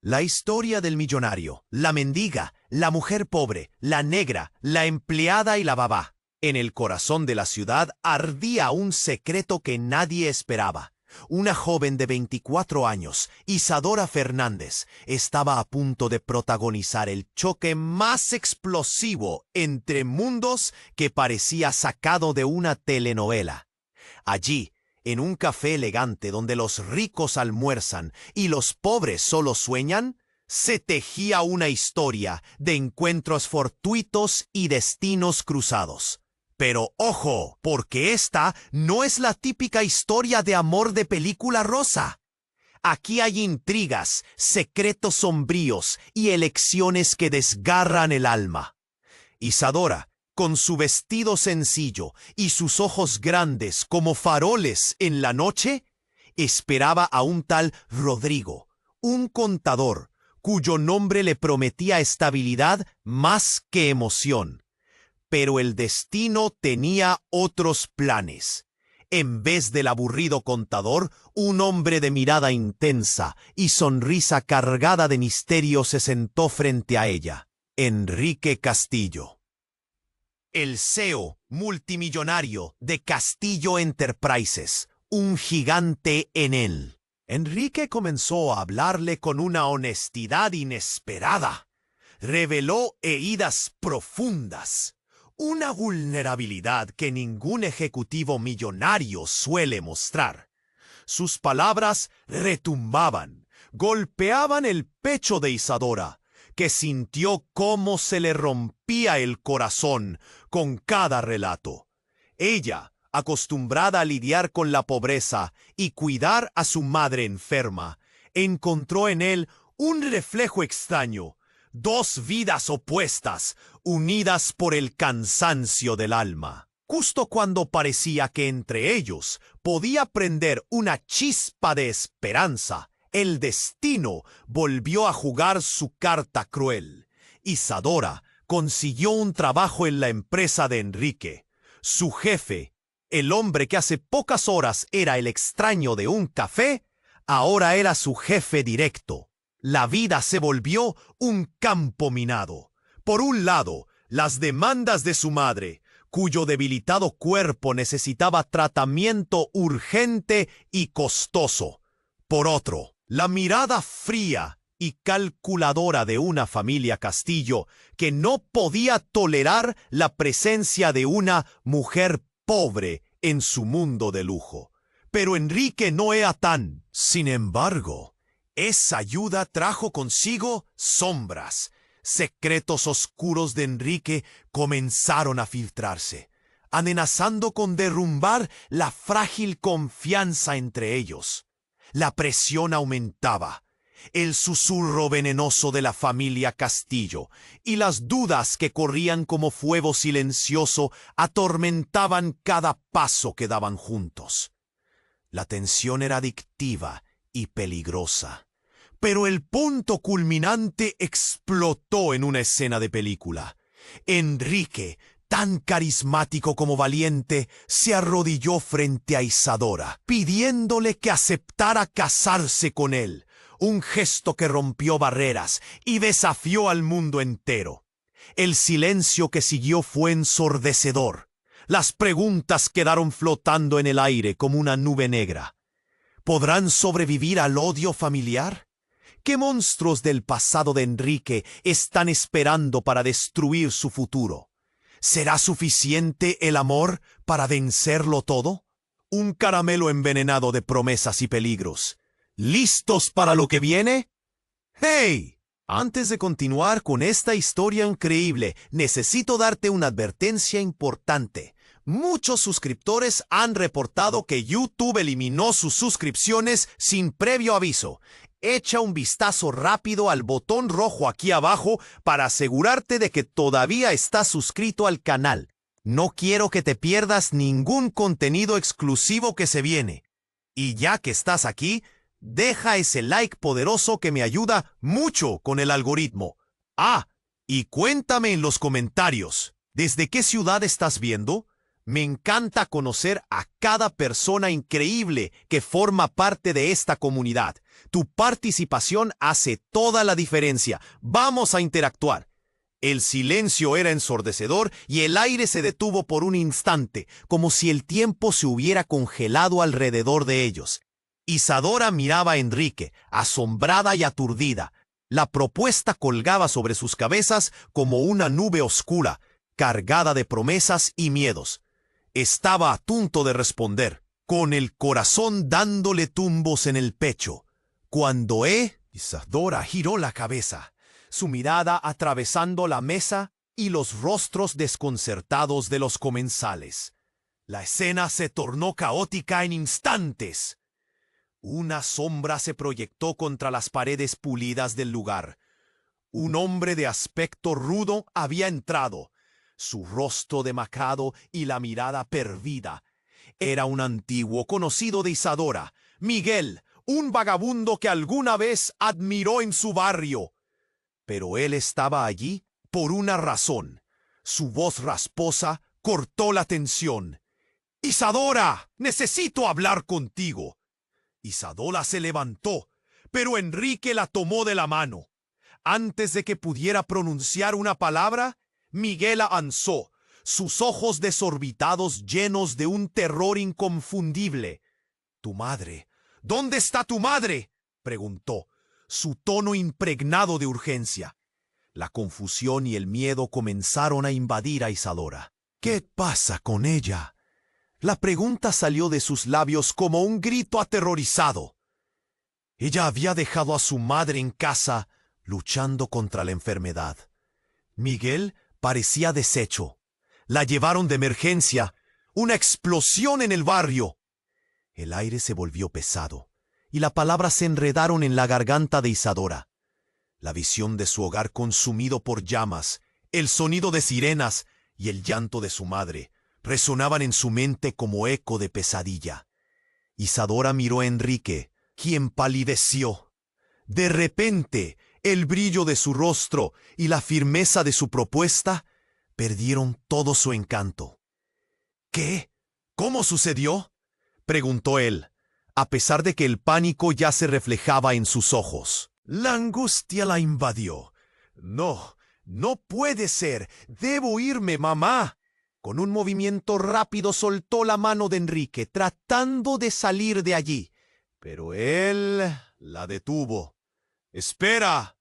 La historia del millonario, la mendiga, la mujer pobre, la negra, la empleada y la babá. En el corazón de la ciudad ardía un secreto que nadie esperaba. Una joven de 24 años, Isadora Fernández, estaba a punto de protagonizar el choque más explosivo entre mundos que parecía sacado de una telenovela. Allí, en un café elegante donde los ricos almuerzan y los pobres solo sueñan, se tejía una historia de encuentros fortuitos y destinos cruzados. Pero ojo, porque esta no es la típica historia de amor de película rosa. Aquí hay intrigas, secretos sombríos y elecciones que desgarran el alma. Isadora, con su vestido sencillo y sus ojos grandes como faroles en la noche, esperaba a un tal Rodrigo, un contador, cuyo nombre le prometía estabilidad más que emoción. Pero el destino tenía otros planes. En vez del aburrido contador, un hombre de mirada intensa y sonrisa cargada de misterio se sentó frente a ella. Enrique Castillo. El CEO multimillonario de Castillo Enterprises, un gigante en él. Enrique comenzó a hablarle con una honestidad inesperada. Reveló heridas profundas. Una vulnerabilidad que ningún ejecutivo millonario suele mostrar. Sus palabras retumbaban, golpeaban el pecho de Isadora, que sintió cómo se le rompía el corazón con cada relato. Ella, acostumbrada a lidiar con la pobreza y cuidar a su madre enferma, encontró en él un reflejo extraño. Dos vidas opuestas, unidas por el cansancio del alma. Justo cuando parecía que entre ellos podía prender una chispa de esperanza, el destino volvió a jugar su carta cruel. Isadora consiguió un trabajo en la empresa de Enrique. Su jefe, el hombre que hace pocas horas era el extraño de un café, ahora era su jefe directo. La vida se volvió un campo minado. Por un lado, las demandas de su madre, cuyo debilitado cuerpo necesitaba tratamiento urgente y costoso. Por otro, la mirada fría y calculadora de una familia Castillo que no podía tolerar la presencia de una mujer pobre en su mundo de lujo. Pero Enrique no era tan. Sin embargo, esa ayuda trajo consigo sombras. Secretos oscuros de Enrique comenzaron a filtrarse, amenazando con derrumbar la frágil confianza entre ellos. La presión aumentaba, el susurro venenoso de la familia Castillo y las dudas que corrían como fuego silencioso atormentaban cada paso que daban juntos. La tensión era adictiva y peligrosa. Pero el punto culminante explotó en una escena de película. Enrique, tan carismático como valiente, se arrodilló frente a Isadora, pidiéndole que aceptara casarse con él, un gesto que rompió barreras y desafió al mundo entero. El silencio que siguió fue ensordecedor. Las preguntas quedaron flotando en el aire como una nube negra. ¿Podrán sobrevivir al odio familiar? ¿Qué monstruos del pasado de Enrique están esperando para destruir su futuro? ¿Será suficiente el amor para vencerlo todo? Un caramelo envenenado de promesas y peligros. ¿Listos para lo que viene? ¡Hey! Antes de continuar con esta historia increíble, necesito darte una advertencia importante. Muchos suscriptores han reportado que YouTube eliminó sus suscripciones sin previo aviso. Echa un vistazo rápido al botón rojo aquí abajo para asegurarte de que todavía estás suscrito al canal. No quiero que te pierdas ningún contenido exclusivo que se viene. Y ya que estás aquí, deja ese like poderoso que me ayuda mucho con el algoritmo. Ah, y cuéntame en los comentarios, ¿desde qué ciudad estás viendo? Me encanta conocer a cada persona increíble que forma parte de esta comunidad. Tu participación hace toda la diferencia. Vamos a interactuar. El silencio era ensordecedor y el aire se detuvo por un instante, como si el tiempo se hubiera congelado alrededor de ellos. Isadora miraba a Enrique, asombrada y aturdida. La propuesta colgaba sobre sus cabezas como una nube oscura, cargada de promesas y miedos. Estaba a punto de responder, con el corazón dándole tumbos en el pecho, cuando Isadora giró la cabeza, su mirada atravesando la mesa y los rostros desconcertados de los comensales. La escena se tornó caótica en instantes. Una sombra se proyectó contra las paredes pulidas del lugar. Un hombre de aspecto rudo había entrado, su rostro demacrado y la mirada perdida. Era un antiguo conocido de Isadora, Miguel, un vagabundo que alguna vez admiró en su barrio. Pero él estaba allí por una razón. Su voz rasposa cortó la tensión. «¡Isadora! ¡Necesito hablar contigo!». Isadora se levantó, pero Enrique la tomó de la mano. Antes de que pudiera pronunciar una palabra, Miguel avanzó, sus ojos desorbitados llenos de un terror inconfundible. «¿Tu madre? ¿Dónde está tu madre?», preguntó, su tono impregnado de urgencia. La confusión y el miedo comenzaron a invadir a Isadora. «¿Qué pasa con ella?». La pregunta salió de sus labios como un grito aterrorizado. Ella había dejado a su madre en casa, luchando contra la enfermedad. Miguel parecía deshecho. La llevaron de emergencia. Una explosión en el barrio. El aire se volvió pesado, y las palabras se enredaron en la garganta de Isadora. La visión de su hogar consumido por llamas, el sonido de sirenas y el llanto de su madre resonaban en su mente como eco de pesadilla. Isadora miró a Enrique, quien palideció. De repente, el brillo de su rostro y la firmeza de su propuesta perdieron todo su encanto. «¿Qué? ¿Cómo sucedió?», preguntó él, a pesar de que el pánico ya se reflejaba en sus ojos. La angustia la invadió. «No, no puede ser. Debo irme, mamá». Con un movimiento rápido soltó la mano de Enrique, tratando de salir de allí. Pero él la detuvo. «¡Espera!».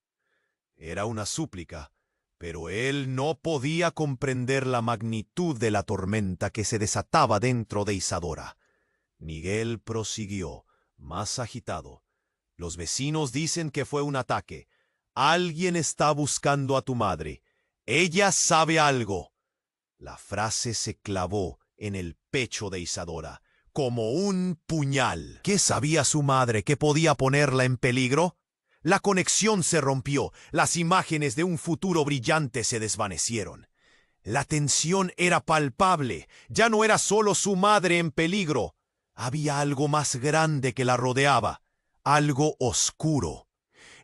Era una súplica, pero él no podía comprender la magnitud de la tormenta que se desataba dentro de Isadora. Miguel prosiguió, más agitado. «Los vecinos dicen que fue un ataque. Alguien está buscando a tu madre. Ella sabe algo». La frase se clavó en el pecho de Isadora, como un puñal. ¿Qué sabía su madre que podía ponerla en peligro? La conexión se rompió, las imágenes de un futuro brillante se desvanecieron. La tensión era palpable, ya no era solo su madre en peligro. Había algo más grande que la rodeaba, algo oscuro.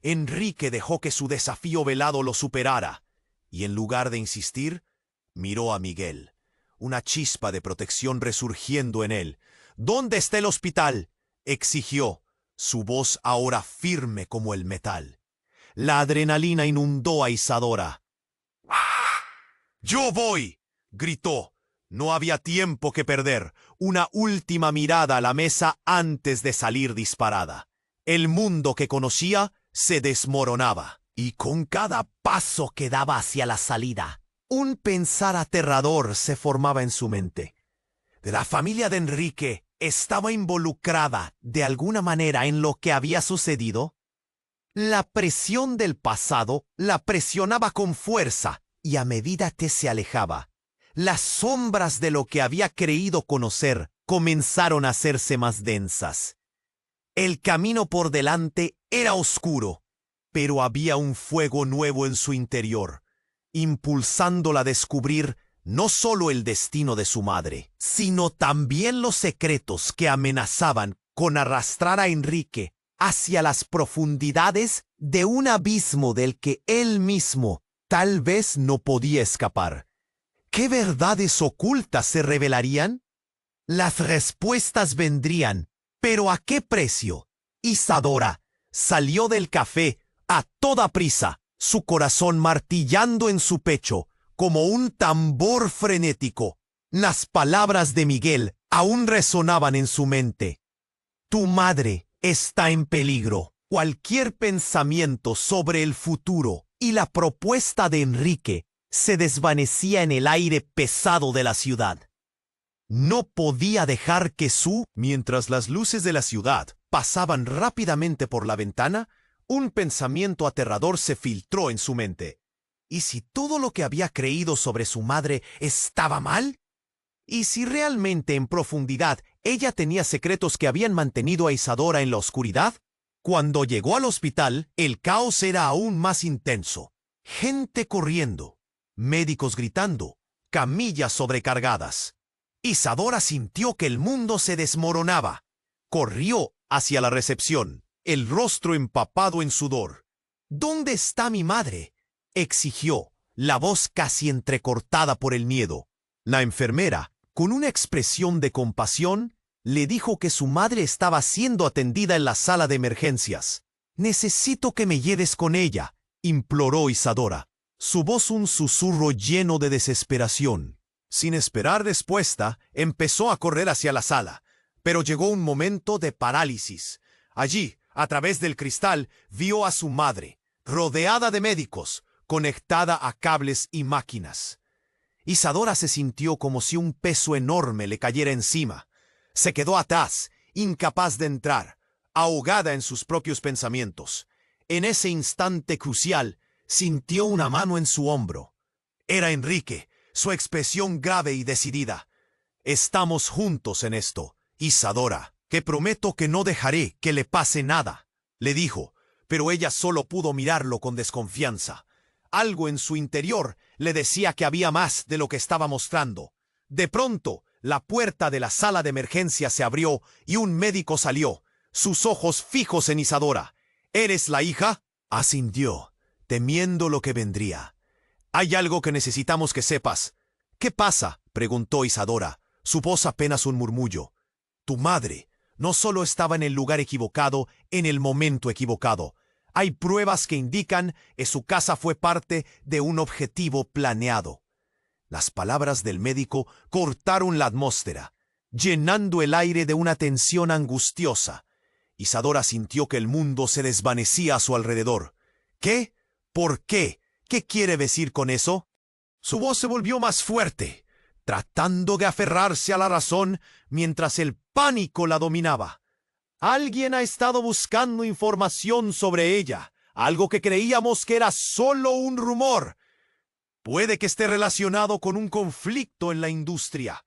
Enrique dejó que su desafío velado lo superara, y en lugar de insistir, miró a Miguel, una chispa de protección resurgiendo en él. «¿Dónde está el hospital?», exigió, su voz ahora firme como el metal. La adrenalina inundó a Isadora. «¡Yo voy!», gritó. No había tiempo que perder. Una última mirada a la mesa antes de salir disparada. El mundo que conocía se desmoronaba. Y con cada paso que daba hacia la salida, un pensar aterrador se formaba en su mente. La familia de Enrique estaba involucrada de alguna manera en lo que había sucedido. La presión del pasado la presionaba con fuerza, y a medida que se alejaba, las sombras de lo que había creído conocer comenzaron a hacerse más densas. El camino por delante era oscuro, pero había un fuego nuevo en su interior, impulsándola a descubrir no solo el destino de su madre, sino también los secretos que amenazaban con arrastrar a Enrique hacia las profundidades de un abismo del que él mismo tal vez no podía escapar. ¿Qué verdades ocultas se revelarían? Las respuestas vendrían, pero ¿a qué precio? Isadora salió del café a toda prisa, su corazón martillando en su pecho como un tambor frenético. Las palabras de Miguel aún resonaban en su mente. Tu madre está en peligro. Cualquier pensamiento sobre el futuro y la propuesta de Enrique se desvanecía en el aire pesado de la ciudad. No podía dejar que Mientras las luces de la ciudad pasaban rápidamente por la ventana, un pensamiento aterrador se filtró en su mente. ¿Y si todo lo que había creído sobre su madre estaba mal? ¿Y si realmente en profundidad ella tenía secretos que habían mantenido a Isadora en la oscuridad? Cuando llegó al hospital, el caos era aún más intenso. Gente corriendo, médicos gritando, camillas sobrecargadas. Isadora sintió que el mundo se desmoronaba. Corrió hacia la recepción, el rostro empapado en sudor. ¿Dónde está mi madre?, exigió, la voz casi entrecortada por el miedo. La enfermera, con una expresión de compasión, le dijo que su madre estaba siendo atendida en la sala de emergencias. «Necesito que me lleves con ella», imploró Isadora, su voz un susurro lleno de desesperación. Sin esperar respuesta, empezó a correr hacia la sala, pero llegó un momento de parálisis. Allí, a través del cristal, vio a su madre, rodeada de médicos, conectada a cables y máquinas. Isadora se sintió como si un peso enorme le cayera encima. Se quedó atrás, incapaz de entrar, ahogada en sus propios pensamientos. En ese instante crucial, sintió una mano en su hombro. Era Enrique, su expresión grave y decidida. «Estamos juntos en esto, Isadora, que prometo que no dejaré que le pase nada», le dijo, pero ella solo pudo mirarlo con desconfianza. Algo en su interior le decía que había más de lo que estaba mostrando. De pronto, la puerta de la sala de emergencia se abrió y un médico salió, sus ojos fijos en Isadora. «¿Eres la hija?», asintió, temiendo lo que vendría. «Hay algo que necesitamos que sepas». «¿Qué pasa?», preguntó Isadora, su voz apenas un murmullo. «Tu madre no solo estaba en el lugar equivocado, en el momento equivocado. Hay pruebas que indican que su casa fue parte de un objetivo planeado». Las palabras del médico cortaron la atmósfera, llenando el aire de una tensión angustiosa. Isadora sintió que el mundo se desvanecía a su alrededor. «¿Qué? ¿Por qué? ¿Qué quiere decir con eso?». Su voz se volvió más fuerte, tratando de aferrarse a la razón mientras el pánico la dominaba. «Alguien ha estado buscando información sobre ella, algo que creíamos que era solo un rumor. Puede que esté relacionado con un conflicto en la industria».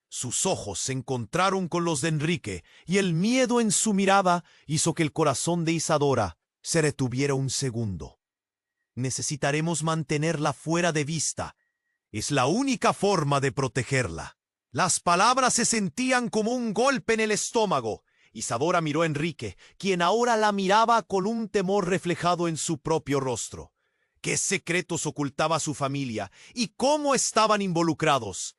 Sus ojos se encontraron con los de Enrique y el miedo en su mirada hizo que el corazón de Isadora se retuviera un segundo. «Necesitaremos mantenerla fuera de vista. Es la única forma de protegerla». Las palabras se sentían como un golpe en el estómago. Isadora miró a Enrique, quien ahora la miraba con un temor reflejado en su propio rostro. ¿Qué secretos ocultaba su familia y cómo estaban involucrados?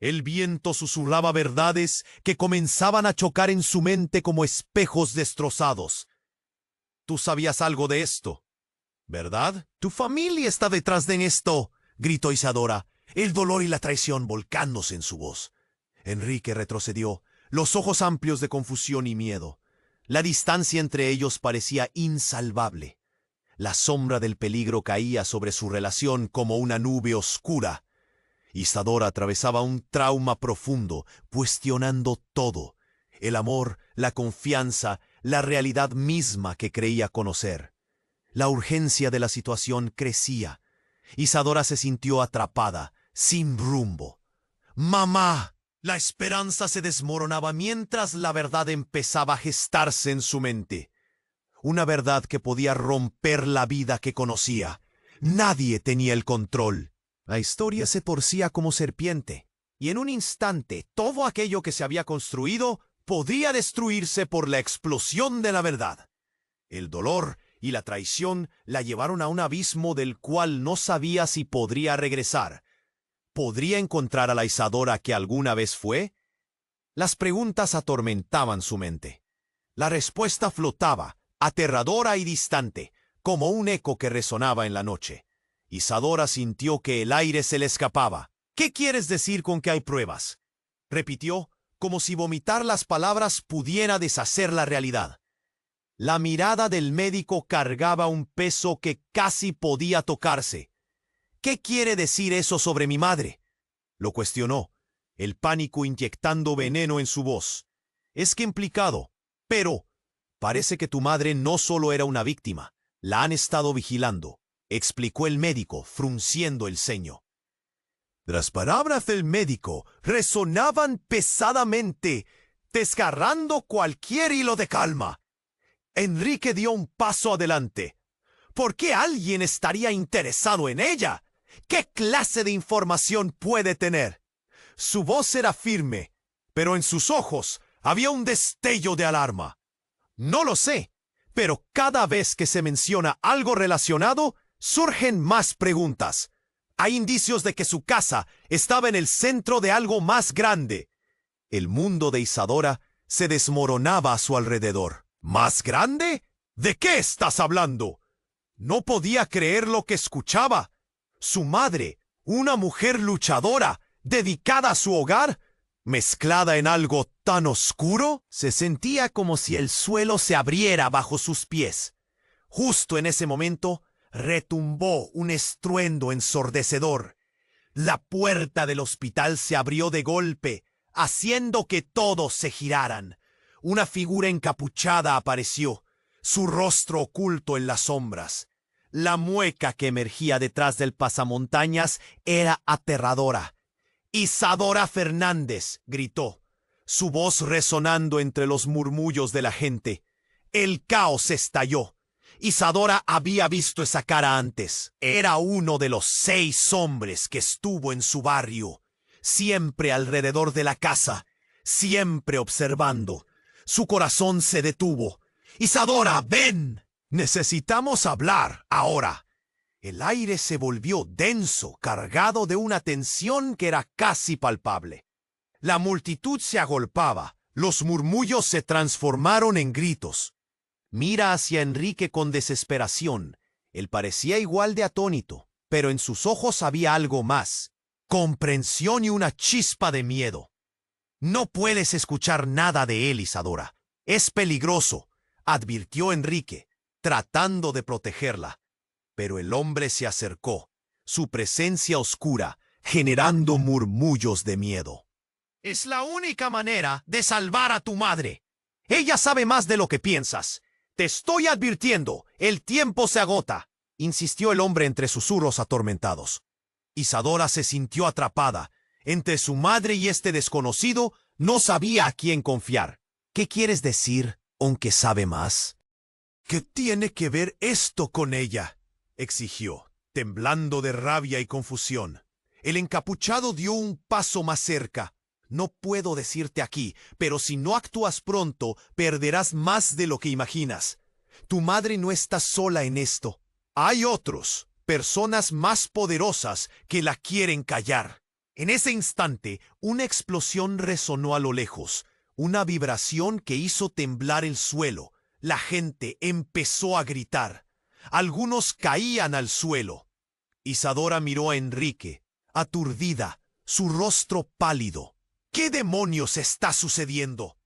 El viento susurraba verdades que comenzaban a chocar en su mente como espejos destrozados. «Tú sabías algo de esto, ¿verdad? Tu familia está detrás de esto», gritó Isadora, el dolor y la traición volcándose en su voz. Enrique retrocedió, los ojos amplios de confusión y miedo. La distancia entre ellos parecía insalvable. La sombra del peligro caía sobre su relación como una nube oscura. Isadora atravesaba un trauma profundo, cuestionando todo: el amor, la confianza, la realidad misma que creía conocer. La urgencia de la situación crecía. Isadora se sintió atrapada, sin rumbo. «¡Mamá!». La esperanza se desmoronaba mientras la verdad empezaba a gestarse en su mente. Una verdad que podía romper la vida que conocía. Nadie tenía el control. La historia se torcía como serpiente, y en un instante todo aquello que se había construido podía destruirse por la explosión de la verdad. El dolor y la traición la llevaron a un abismo del cual no sabía si podría regresar. ¿Podría encontrar a la Isadora que alguna vez fue? Las preguntas atormentaban su mente. La respuesta flotaba, aterradora y distante, como un eco que resonaba en la noche. Isadora sintió que el aire se le escapaba. ¿Qué quieres decir con que hay pruebas?, repitió, como si vomitar las palabras pudiera deshacer la realidad. La mirada del médico cargaba un peso que casi podía tocarse. ¿Qué quiere decir eso sobre mi madre?, lo cuestionó, el pánico inyectando veneno en su voz. Es que implicado, pero parece que tu madre no solo era una víctima, la han estado vigilando, explicó el médico, frunciendo el ceño. Las palabras del médico resonaban pesadamente, desgarrando cualquier hilo de calma. Enrique dio un paso adelante. ¿Por qué alguien estaría interesado en ella? ¿Qué clase de información puede tener? Su voz era firme, pero en sus ojos había un destello de alarma. No lo sé, pero cada vez que se menciona algo relacionado, surgen más preguntas. Hay indicios de que su casa estaba en el centro de algo más grande. El mundo de Isadora se desmoronaba a su alrededor. ¿Más grande? ¿De qué estás hablando? No podía creer lo que escuchaba. Su madre, una mujer luchadora, dedicada a su hogar, mezclada en algo tan oscuro, se sentía como si el suelo se abriera bajo sus pies. Justo en ese momento, retumbó un estruendo ensordecedor. La puerta del hospital se abrió de golpe, haciendo que todos se giraran. Una figura encapuchada apareció, su rostro oculto en las sombras. La mueca que emergía detrás del pasamontañas era aterradora. «Isadora Fernández», gritó, su voz resonando entre los murmullos de la gente. El caos estalló. Isadora había visto esa cara antes. Era uno de los 6 hombres que estuvo en su barrio, siempre alrededor de la casa, siempre observando. Su corazón se detuvo. «Isadora, ven. Necesitamos hablar ahora». El aire se volvió denso, cargado de una tensión que era casi palpable. La multitud se agolpaba, los murmullos se transformaron en gritos. Mira hacia Enrique con desesperación. Él parecía igual de atónito, pero en sus ojos había algo más, comprensión y una chispa de miedo. «No puedes escuchar nada de él, Isadora. Es peligroso», advirtió Enrique, tratando de protegerla. Pero el hombre se acercó, su presencia oscura, generando murmullos de miedo. «Es la única manera de salvar a tu madre. Ella sabe más de lo que piensas. Te estoy advirtiendo, el tiempo se agota», insistió el hombre entre susurros atormentados. Isadora se sintió atrapada. Entre su madre y este desconocido, no sabía a quién confiar. «¿Qué quieres decir, aunque sabe más?» «¿Qué tiene que ver esto con ella?», exigió, temblando de rabia y confusión. El encapuchado dio un paso más cerca. «No puedo decirte aquí, pero si no actúas pronto, perderás más de lo que imaginas. Tu madre no está sola en esto. Hay otros, personas más poderosas, que la quieren callar». En ese instante, una explosión resonó a lo lejos, una vibración que hizo temblar el suelo. La gente empezó a gritar. Algunos caían al suelo. Isadora miró a Enrique, aturdida, su rostro pálido. «¿Qué demonios está sucediendo?».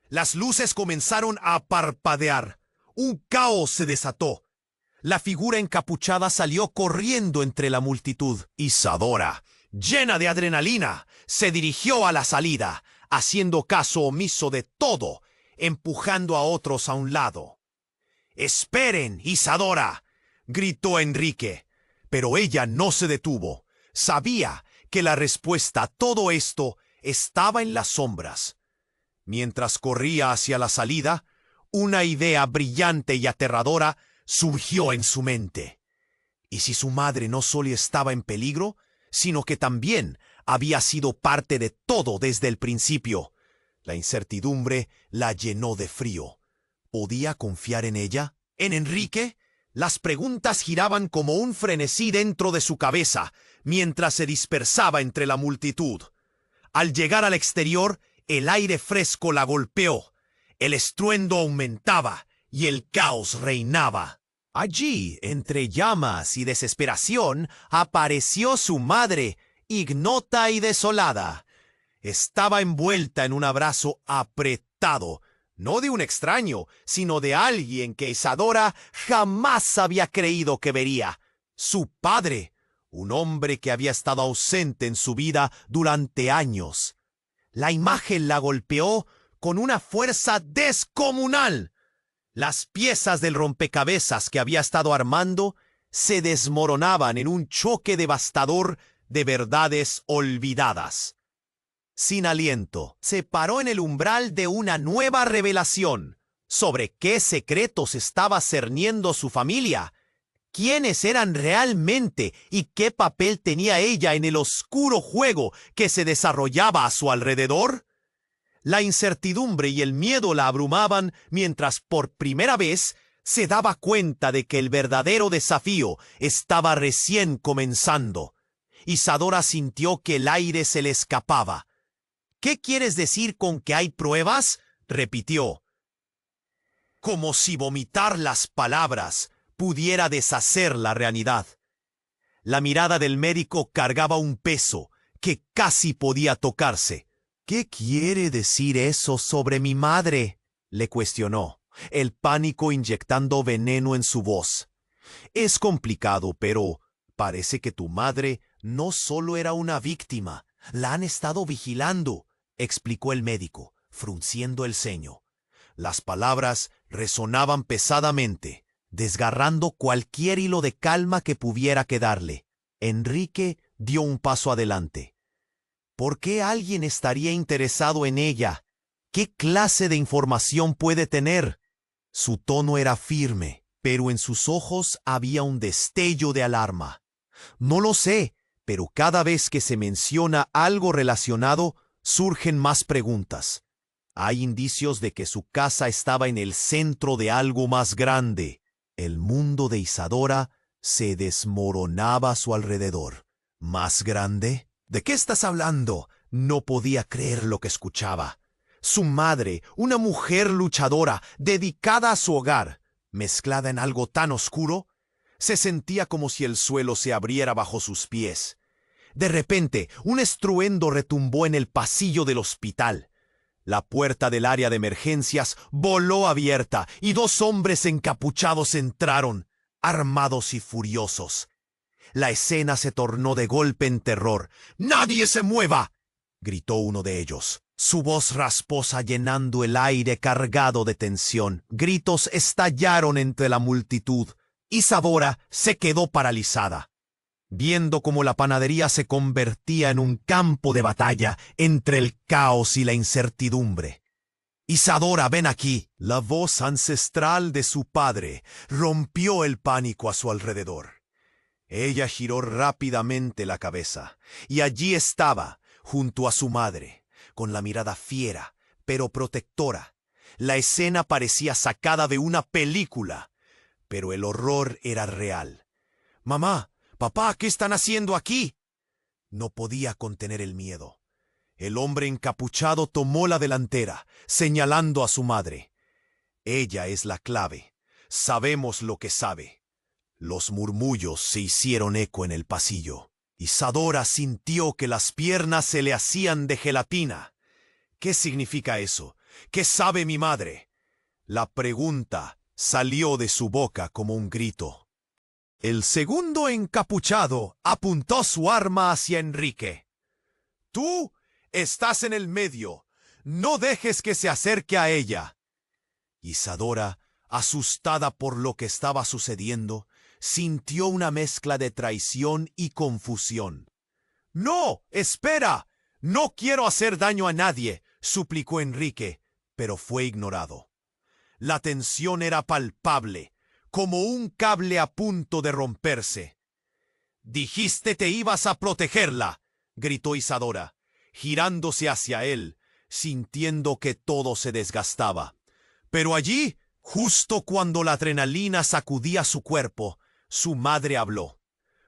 Las luces comenzaron a parpadear. Un caos se desató. La figura encapuchada salió corriendo entre la multitud. Isadora, llena de adrenalina, se dirigió a la salida, haciendo caso omiso de todo, empujando a otros a un lado. «¡Esperen, Isadora!», gritó Enrique. Pero ella no se detuvo. Sabía que la respuesta a todo esto estaba en las sombras. Mientras corría hacia la salida, una idea brillante y aterradora surgió en su mente. ¿Y si su madre no solo estaba en peligro, sino que también había sido parte de todo desde el principio? La incertidumbre la llenó de frío. ¿Podía confiar en ella? ¿En Enrique? Las preguntas giraban como un frenesí dentro de su cabeza, mientras se dispersaba entre la multitud. Al llegar al exterior, el aire fresco la golpeó. El estruendo aumentaba, y el caos reinaba. Allí, entre llamas y desesperación, apareció su madre, ignota y desolada. Estaba envuelta en un abrazo apretado, no de un extraño, sino de alguien que Isadora jamás había creído que vería. Su padre, un hombre que había estado ausente en su vida durante años. La imagen la golpeó con una fuerza descomunal. Las piezas del rompecabezas que había estado armando se desmoronaban en un choque devastador de verdades olvidadas. Sin aliento, se paró en el umbral de una nueva revelación sobre qué secretos estaba cerniendo su familia, quiénes eran realmente y qué papel tenía ella en el oscuro juego que se desarrollaba a su alrededor. La incertidumbre y el miedo la abrumaban mientras por primera vez se daba cuenta de que el verdadero desafío estaba recién comenzando. Isadora sintió que el aire se le escapaba. ¿Qué quieres decir con que hay pruebas?, repitió. Como si vomitar las palabras pudiera deshacer la realidad. La mirada del médico cargaba un peso que casi podía tocarse. ¿Qué quiere decir eso sobre mi madre?, le cuestionó, el pánico inyectando veneno en su voz. Es complicado, pero parece que tu madre no solo era una víctima, la han estado vigilando, explicó el médico, frunciendo el ceño. Las palabras resonaban pesadamente, desgarrando cualquier hilo de calma que pudiera quedarle. Enrique dio un paso adelante. ¿Por qué alguien estaría interesado en ella? ¿Qué clase de información puede tener? Su tono era firme, pero en sus ojos había un destello de alarma. No lo sé, pero cada vez que se menciona algo relacionado, surgen más preguntas. Hay indicios de que su casa estaba en el centro de algo más grande. El mundo de Isadora se desmoronaba a su alrededor. ¿Más grande? ¿De qué estás hablando? No podía creer lo que escuchaba. Su madre, una mujer luchadora, dedicada a su hogar, mezclada en algo tan oscuro, se sentía como si el suelo se abriera bajo sus pies. De repente, un estruendo retumbó en el pasillo del hospital. La puerta del área de emergencias voló abierta y dos hombres encapuchados entraron, armados y furiosos. La escena se tornó de golpe en terror. ¡Nadie se mueva!, gritó uno de ellos, su voz rasposa llenando el aire cargado de tensión. Gritos estallaron entre la multitud. Isadora se quedó paralizada, viendo cómo la panadería se convertía en un campo de batalla entre el caos y la incertidumbre. Isadora, ven aquí. La voz ancestral de su padre rompió el pánico a su alrededor. Ella giró rápidamente la cabeza, y allí estaba, junto a su madre, con la mirada fiera, pero protectora. La escena parecía sacada de una película, pero el horror era real. «Mamá, papá, ¿qué están haciendo aquí?». No podía contener el miedo. El hombre encapuchado tomó la delantera, señalando a su madre. «Ella es la clave. Sabemos lo que sabe». Los murmullos se hicieron eco en el pasillo. Isadora sintió que las piernas se le hacían de gelatina. ¿Qué significa eso? ¿Qué sabe mi madre? La pregunta salió de su boca como un grito. El segundo encapuchado apuntó su arma hacia Enrique. «Tú estás en el medio. No dejes que se acerque a ella». Isadora, asustada por lo que estaba sucediendo, sintió una mezcla de traición y confusión. «No, espera. No quiero hacer daño a nadie», suplicó Enrique, pero fue ignorado. La tensión era palpable, como un cable a punto de romperse. «Dijiste te ibas a protegerla», gritó Isadora, girándose hacia él, sintiendo que todo se desgastaba. Pero allí, justo cuando la adrenalina sacudía su cuerpo, su madre habló,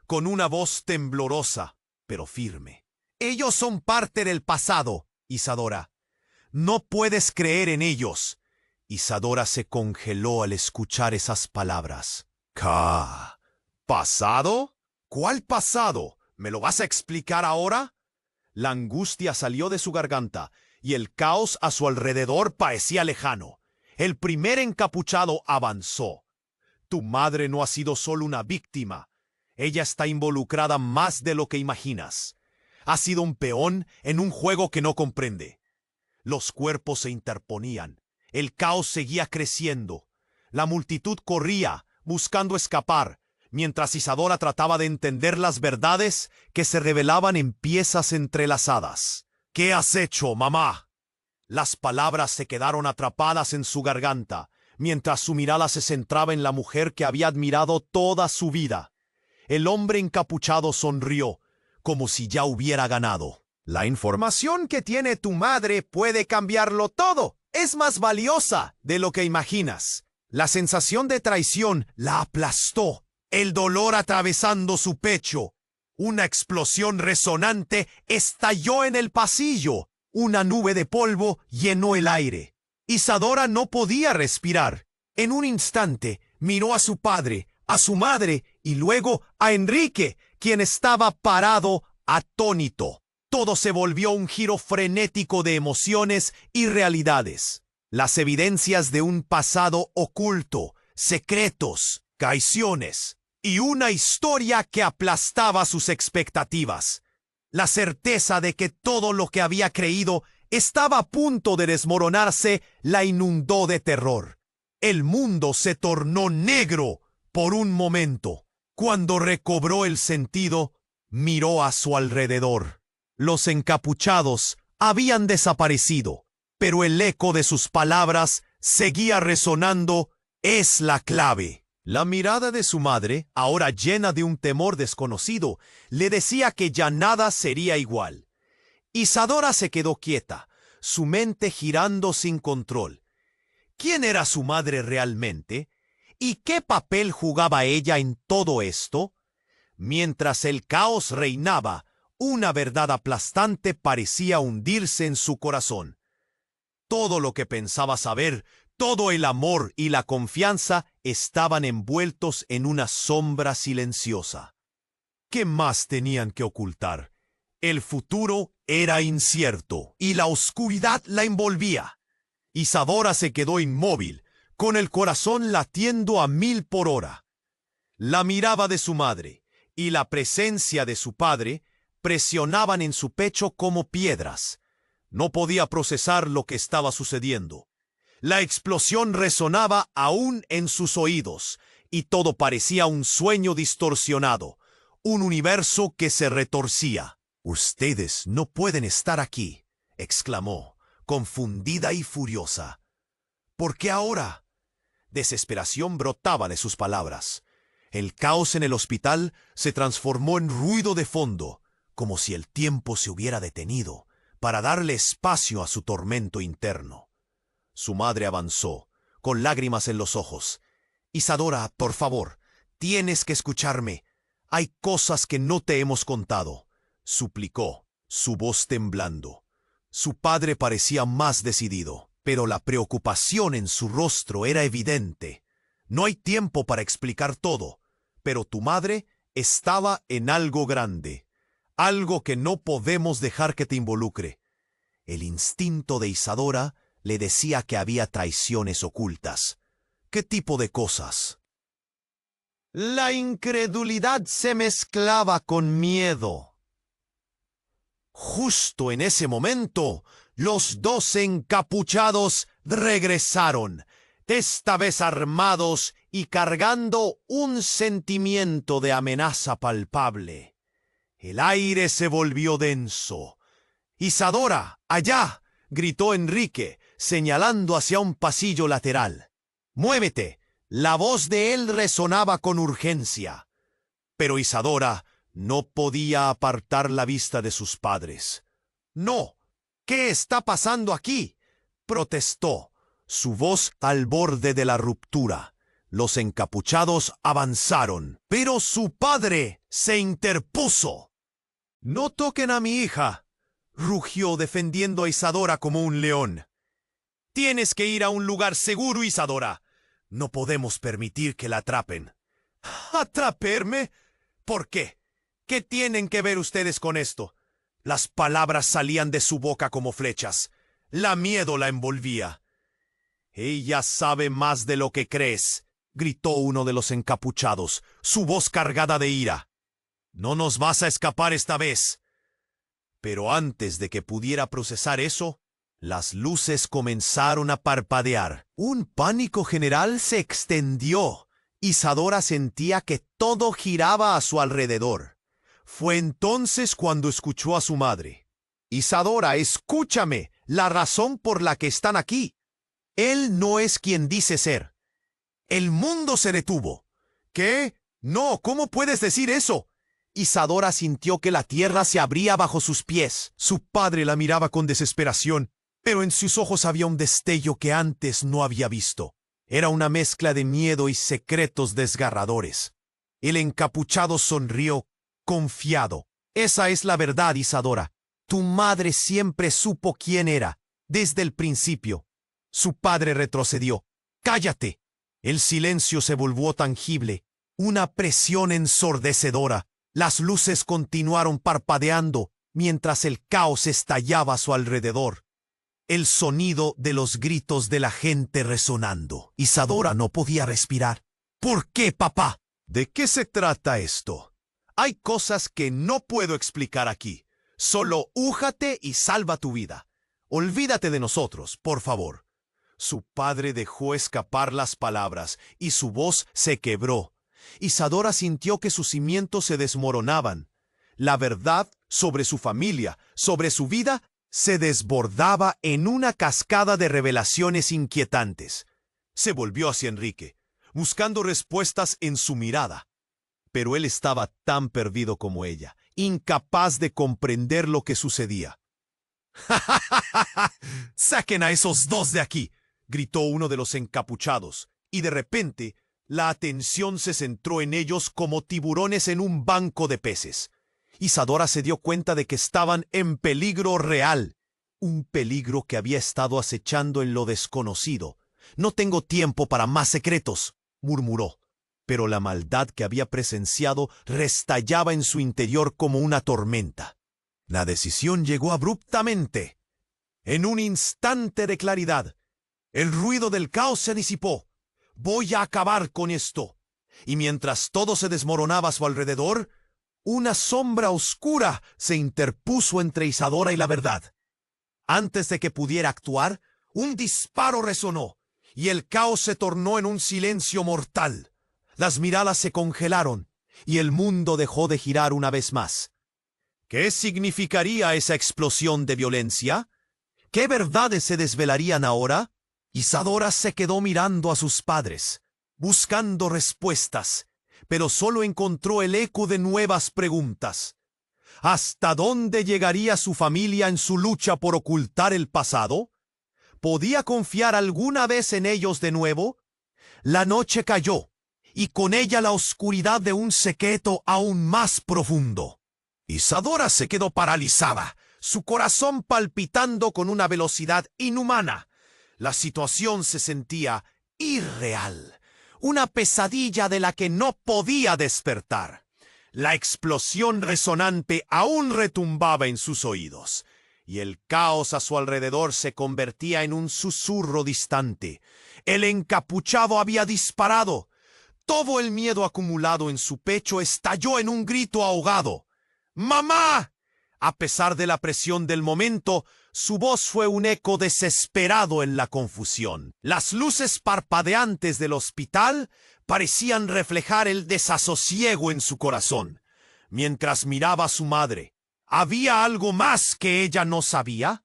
con una voz temblorosa, pero firme. «Ellos son parte del pasado, Isadora. No puedes creer en ellos». Isadora se congeló al escuchar esas palabras. ¿Qué? ¿Pasado? ¿Cuál pasado? ¿Me lo vas a explicar ahora? La angustia salió de su garganta y el caos a su alrededor parecía lejano. El primer encapuchado avanzó. Tu madre no ha sido solo una víctima. Ella está involucrada más de lo que imaginas. Ha sido un peón en un juego que no comprende. Los cuerpos se interponían. El caos seguía creciendo. La multitud corría, buscando escapar, mientras Isadora trataba de entender las verdades que se revelaban en piezas entrelazadas. ¿Qué has hecho, mamá? Las palabras se quedaron atrapadas en su garganta, mientras su mirada se centraba en la mujer que había admirado toda su vida. El hombre encapuchado sonrió, como si ya hubiera ganado. La información que tiene tu madre puede cambiarlo todo. Es más valiosa de lo que imaginas. La sensación de traición la aplastó, el dolor atravesando su pecho. Una explosión resonante estalló en el pasillo. Una nube de polvo llenó el aire. Isadora no podía respirar. En un instante miró a su padre, a su madre y luego a Enrique, quien estaba parado atónito. Todo se volvió un giro frenético de emociones y realidades. Las evidencias de un pasado oculto, secretos, traiciones y una historia que aplastaba sus expectativas. La certeza de que todo lo que había creído estaba a punto de desmoronarse la inundó de terror. El mundo se tornó negro por un momento. Cuando recobró el sentido, miró a su alrededor. Los encapuchados habían desaparecido, pero el eco de sus palabras seguía resonando. Es la clave. La mirada de su madre, ahora llena de un temor desconocido, le decía que ya nada sería igual. Isadora se quedó quieta, su mente girando sin control. ¿Quién era su madre realmente? ¿Y qué papel jugaba ella en todo esto? Mientras el caos reinaba, una verdad aplastante parecía hundirse en su corazón. Todo lo que pensaba saber, todo el amor y la confianza estaban envueltos en una sombra silenciosa. ¿Qué más tenían que ocultar? El futuro era incierto y la oscuridad la envolvía. Isadora se quedó inmóvil, con el corazón latiendo a 1000 por hora. La mirada de su madre y la presencia de su padre presionaban en su pecho como piedras. No podía procesar lo que estaba sucediendo. La explosión resonaba aún en sus oídos, y todo parecía un sueño distorsionado, un universo que se retorcía. «Ustedes no pueden estar aquí», exclamó, confundida y furiosa. «¿Por qué ahora?» Desesperación brotaba de sus palabras. El caos en el hospital se transformó en ruido de fondo, como si el tiempo se hubiera detenido para darle espacio a su tormento interno. Su madre avanzó, con lágrimas en los ojos. «Isadora, por favor, tienes que escucharme. Hay cosas que no te hemos contado», suplicó, su voz temblando. Su padre parecía más decidido, pero la preocupación en su rostro era evidente. «No hay tiempo para explicar todo, pero tu madre estaba en algo grande. Algo que no podemos dejar que te involucre». El instinto de Isadora le decía que había traiciones ocultas. ¿Qué tipo de cosas? La incredulidad se mezclaba con miedo. Justo en ese momento, los 2 encapuchados regresaron, esta vez armados y cargando un sentimiento de amenaza palpable. El aire se volvió denso. «Isadora, allá», gritó Enrique, señalando hacia un pasillo lateral. «Muévete». La voz de él resonaba con urgencia. Pero Isadora no podía apartar la vista de sus padres. «No, ¿qué está pasando aquí?», protestó, su voz al borde de la ruptura. Los encapuchados avanzaron, pero su padre se interpuso. «No toquen a mi hija», rugió defendiendo a Isadora como un león. Tienes que ir a un lugar seguro, Isadora. No podemos permitir que la atrapen. ¿Atraperme? ¿Por qué? ¿Qué tienen que ver ustedes con esto? Las palabras salían de su boca como flechas. La miedo la envolvía. Ella sabe más de lo que crees, gritó uno de los encapuchados, su voz cargada de ira. No nos vas a escapar esta vez. Pero antes de que pudiera procesar eso, las luces comenzaron a parpadear. Un pánico general se extendió. Isadora sentía que todo giraba a su alrededor. Fue entonces cuando escuchó a su madre. Isadora, escúchame, la razón por la que están aquí. Él no es quien dice ser. El mundo se detuvo. ¿Qué? No, ¿cómo puedes decir eso? Isadora sintió que la tierra se abría bajo sus pies. Su padre la miraba con desesperación, pero en sus ojos había un destello que antes no había visto. Era una mezcla de miedo y secretos desgarradores. El encapuchado sonrió, confiado. Esa es la verdad, Isadora. Tu madre siempre supo quién era, desde el principio. Su padre retrocedió. ¡Cállate! El silencio se volvió tangible, una presión ensordecedora. Las luces continuaron parpadeando mientras el caos estallaba a su alrededor. El sonido de los gritos de la gente resonando. Isadora no podía respirar. ¿Por qué, papá? ¿De qué se trata esto? Hay cosas que no puedo explicar aquí. Solo újate y salva tu vida. Olvídate de nosotros, por favor. Su padre dejó escapar las palabras y su voz se quebró. Isadora sintió que sus cimientos se desmoronaban. La verdad sobre su familia, sobre su vida, se desbordaba en una cascada de revelaciones inquietantes. Se volvió hacia Enrique, buscando respuestas en su mirada. Pero él estaba tan perdido como ella, incapaz de comprender lo que sucedía. ¡Ja, ja, ja, ja, ja! ¡Saquen a esos dos de aquí!, gritó uno de los encapuchados, y de repente la atención se centró en ellos como tiburones en un banco de peces. Isadora se dio cuenta de que estaban en peligro real, un peligro que había estado acechando en lo desconocido. «No tengo tiempo para más secretos», murmuró, pero la maldad que había presenciado restallaba en su interior como una tormenta. La decisión llegó abruptamente. En un instante de claridad, el ruido del caos se disipó. «Voy a acabar con esto». Y mientras todo se desmoronaba a su alrededor, una sombra oscura se interpuso entre Isadora y la verdad. Antes de que pudiera actuar, un disparo resonó, y el caos se tornó en un silencio mortal. Las miradas se congelaron, y el mundo dejó de girar una vez más. ¿Qué significaría esa explosión de violencia? ¿Qué verdades se desvelarían ahora? Isadora se quedó mirando a sus padres, buscando respuestas, pero solo encontró el eco de nuevas preguntas. ¿Hasta dónde llegaría su familia en su lucha por ocultar el pasado? ¿Podía confiar alguna vez en ellos de nuevo? La noche cayó, y con ella la oscuridad de un secreto aún más profundo. Isadora se quedó paralizada, su corazón palpitando con una velocidad inhumana. La situación se sentía irreal, una pesadilla de la que no podía despertar. La explosión resonante aún retumbaba en sus oídos, y el caos a su alrededor se convertía en un susurro distante. El encapuchado había disparado. Todo el miedo acumulado en su pecho estalló en un grito ahogado. ¡Mamá! A pesar de la presión del momento, su voz fue un eco desesperado en la confusión. Las luces parpadeantes del hospital parecían reflejar el desasosiego en su corazón. Mientras miraba a su madre, ¿había algo más que ella no sabía?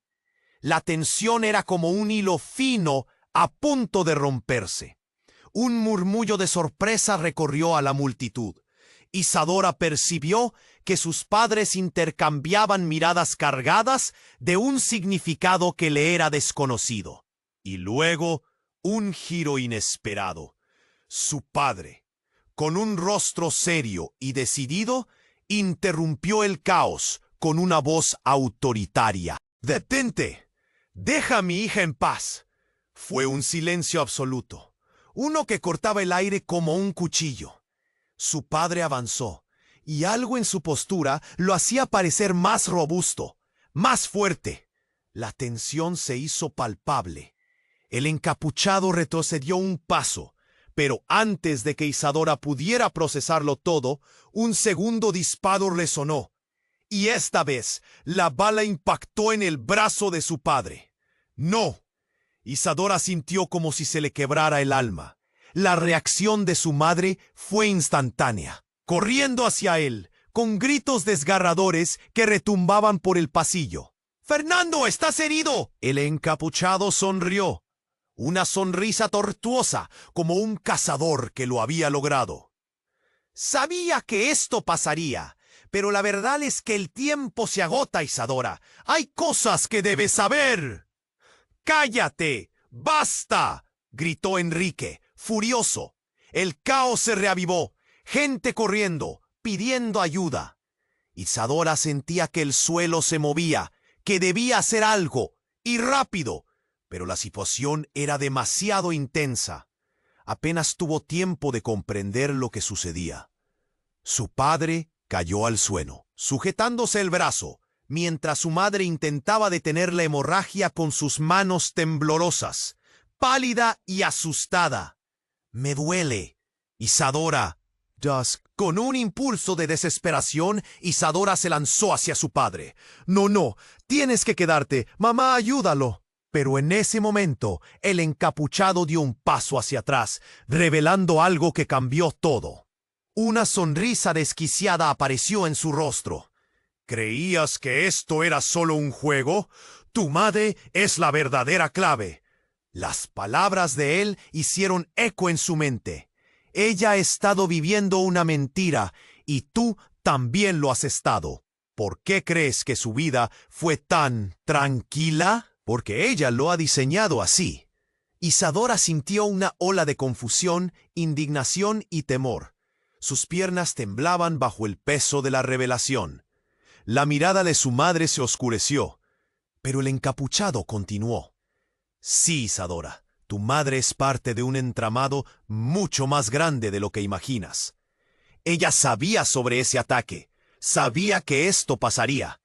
La tensión era como un hilo fino a punto de romperse. Un murmullo de sorpresa recorrió a la multitud. Isadora percibió que sus padres intercambiaban miradas cargadas de un significado que le era desconocido. Y luego, un giro inesperado. Su padre, con un rostro serio y decidido, interrumpió el caos con una voz autoritaria. «¡Detente! ¡Deja a mi hija en paz! Fue un silencio absoluto, uno que cortaba el aire como un cuchillo. Su padre avanzó, y algo en su postura lo hacía parecer más robusto, más fuerte. La tensión se hizo palpable. El encapuchado retrocedió un paso, pero antes de que Isadora pudiera procesarlo todo, un segundo disparo resonó, y esta vez la bala impactó en el brazo de su padre. ¡No! Isadora sintió como si se le quebrara el alma. La reacción de su madre fue instantánea, corriendo hacia él, con gritos desgarradores que retumbaban por el pasillo. ¡Fernando, estás herido! El encapuchado sonrió, una sonrisa tortuosa, como un cazador que lo había logrado. Sabía que esto pasaría, pero la verdad es que el tiempo se agota, Isadora. Hay cosas que debes saber. ¡Cállate! ¡Basta!, gritó Enrique, furioso. El caos se reavivó, gente corriendo, pidiendo ayuda. Isadora sentía que el suelo se movía, que debía hacer algo, y rápido, pero la situación era demasiado intensa. Apenas tuvo tiempo de comprender lo que sucedía. Su padre cayó al suelo, sujetándose el brazo, mientras su madre intentaba detener la hemorragia con sus manos temblorosas, pálida y asustada. «Me duele, Isadora». Con un impulso de desesperación, Isadora se lanzó hacia su padre. «No, tienes que quedarte. Mamá, ayúdalo». Pero en ese momento, el encapuchado dio un paso hacia atrás, revelando algo que cambió todo. Una sonrisa desquiciada apareció en su rostro. «¿Creías que esto era solo un juego? Tu madre es la verdadera clave». Las palabras de él hicieron eco en su mente. Ella ha estado viviendo una mentira, y tú también lo has estado. ¿Por qué crees que su vida fue tan tranquila? Porque ella lo ha diseñado así. Isadora sintió una ola de confusión, indignación y temor. Sus piernas temblaban bajo el peso de la revelación. La mirada de su madre se oscureció, pero el encapuchado continuó. «Sí, Isadora, tu madre es parte de un entramado mucho más grande de lo que imaginas. Ella sabía sobre ese ataque, sabía que esto pasaría.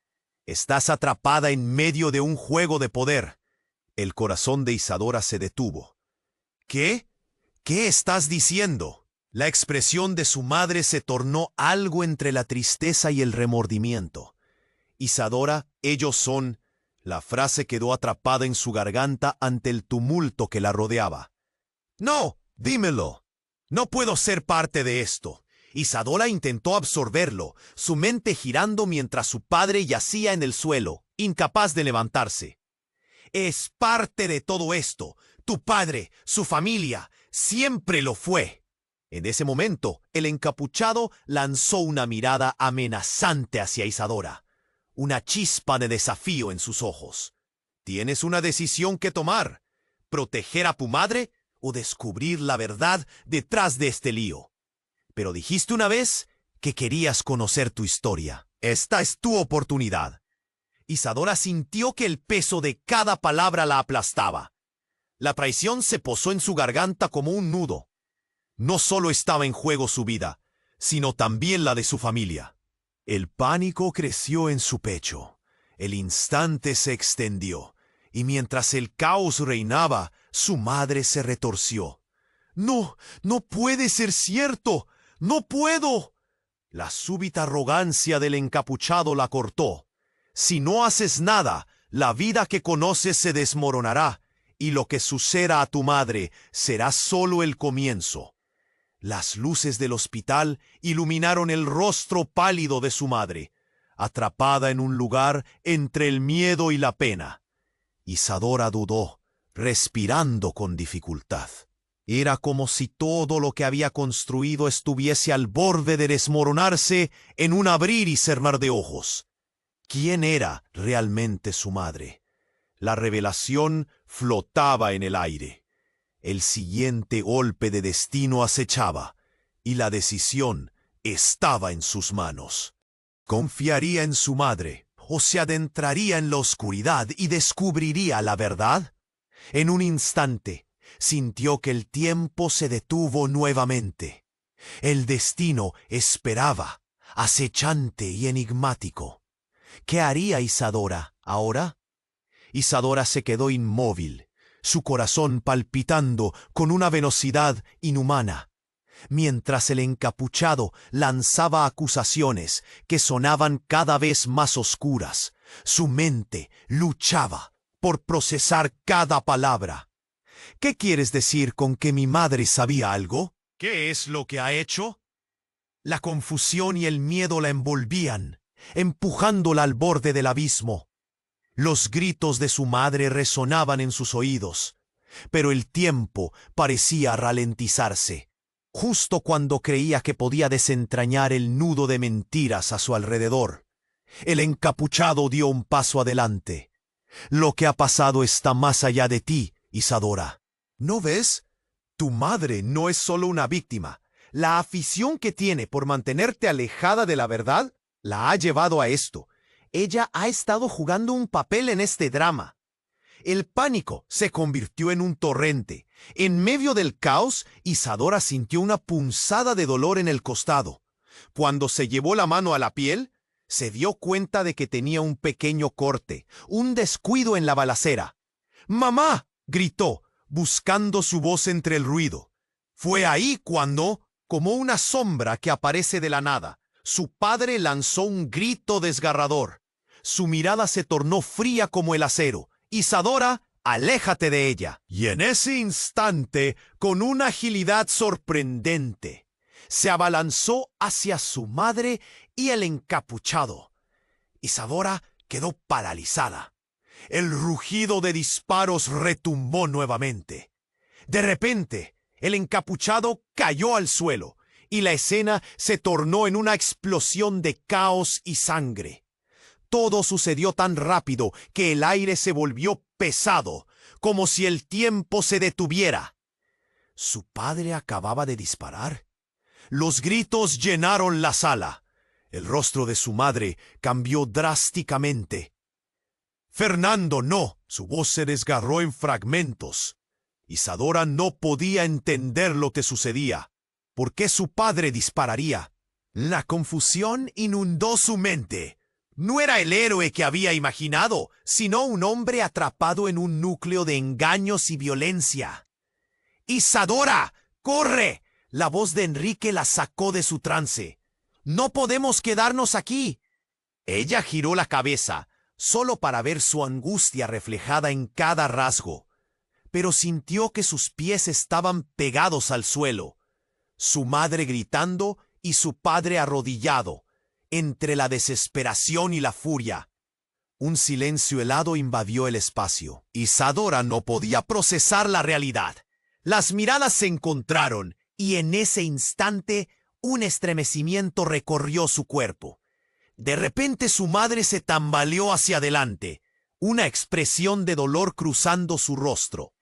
Estás atrapada en medio de un juego de poder». El corazón de Isadora se detuvo. «¿Qué? ¿Qué estás diciendo?». La expresión de su madre se tornó algo entre la tristeza y el remordimiento. «Isadora, ellos son...». La frase quedó atrapada en su garganta ante el tumulto que la rodeaba. «No, dímelo. No puedo ser parte de esto». Isadora intentó absorberlo, su mente girando mientras su padre yacía en el suelo, incapaz de levantarse. «Es parte de todo esto. Tu padre, su familia, siempre lo fue». En ese momento, el encapuchado lanzó una mirada amenazante hacia Isadora, una chispa de desafío en sus ojos. «Tienes una decisión que tomar: proteger a tu madre o descubrir la verdad detrás de este lío. Pero dijiste una vez que querías conocer tu historia. Esta es tu oportunidad». Isadora sintió que el peso de cada palabra la aplastaba. La traición se posó en su garganta como un nudo. No solo estaba en juego su vida, sino también la de su familia. El pánico creció en su pecho. El instante se extendió, y mientras el caos reinaba, su madre se retorció. «No, no puede ser cierto. ¡No puedo!». La súbita arrogancia del encapuchado la cortó. «Si no haces nada, la vida que conoces se desmoronará, y lo que suceda a tu madre será solo el comienzo». Las luces del hospital iluminaron el rostro pálido de su madre, atrapada en un lugar entre el miedo y la pena. Isadora dudó, respirando con dificultad. Era como si todo lo que había construido estuviese al borde de desmoronarse en un abrir y cerrar de ojos. ¿Quién era realmente su madre? La revelación flotaba en el aire. El siguiente golpe de destino acechaba, y la decisión estaba en sus manos. ¿Confiaría en su madre o se adentraría en la oscuridad y descubriría la verdad? En un instante, sintió que el tiempo se detuvo nuevamente. El destino esperaba, acechante y enigmático. ¿Qué haría Isadora ahora? Isadora se quedó inmóvil, su corazón palpitando con una velocidad inhumana, mientras el encapuchado lanzaba acusaciones que sonaban cada vez más oscuras. Su mente luchaba por procesar cada palabra. ¿Qué quieres decir con que mi madre sabía algo? ¿Qué es lo que ha hecho? La confusión y el miedo la envolvían, empujándola al borde del abismo. Los gritos de su madre resonaban en sus oídos, pero el tiempo parecía ralentizarse. Justo cuando creía que podía desentrañar el nudo de mentiras a su alrededor, el encapuchado dio un paso adelante. Lo que ha pasado está más allá de ti, Isadora. ¿No ves? Tu madre no es solo una víctima. La afición que tiene por mantenerte alejada de la verdad la ha llevado a esto. Ella ha estado jugando un papel en este drama. El pánico se convirtió en un torrente. En medio del caos, Isadora sintió una punzada de dolor en el costado. Cuando se llevó la mano a la piel, se dio cuenta de que tenía un pequeño corte, un descuido en la balacera. ¡Mamá!, gritó, buscando su voz entre el ruido. Fue ahí cuando, como una sombra que aparece de la nada, su padre lanzó un grito desgarrador. Su mirada se tornó fría como el acero. Isadora, aléjate de ella. Y en ese instante, con una agilidad sorprendente, se abalanzó hacia su madre y el encapuchado. Isadora quedó paralizada. El rugido de disparos retumbó nuevamente. De repente, el encapuchado cayó al suelo y la escena se tornó en una explosión de caos y sangre. Todo sucedió tan rápido que el aire se volvió pesado, como si el tiempo se detuviera. ¿Su padre acababa de disparar? Los gritos llenaron la sala. El rostro de su madre cambió drásticamente. «Fernando, no». Su voz se desgarró en fragmentos. Isadora no podía entender lo que sucedía. ¿Por qué su padre dispararía? La confusión inundó su mente. No era el héroe que había imaginado, sino un hombre atrapado en un núcleo de engaños y violencia. «¡Isadora! ¡Corre!». La voz de Enrique la sacó de su trance. «No podemos quedarnos aquí». Ella giró la cabeza, solo para ver su angustia reflejada en cada rasgo, pero sintió que sus pies estaban pegados al suelo. Su madre gritando y su padre arrodillado, entre la desesperación y la furia. Un silencio helado invadió el espacio. Isadora no podía procesar la realidad. Las miradas se encontraron y en ese instante un estremecimiento recorrió su cuerpo. De repente su madre se tambaleó hacia adelante, una expresión de dolor cruzando su rostro.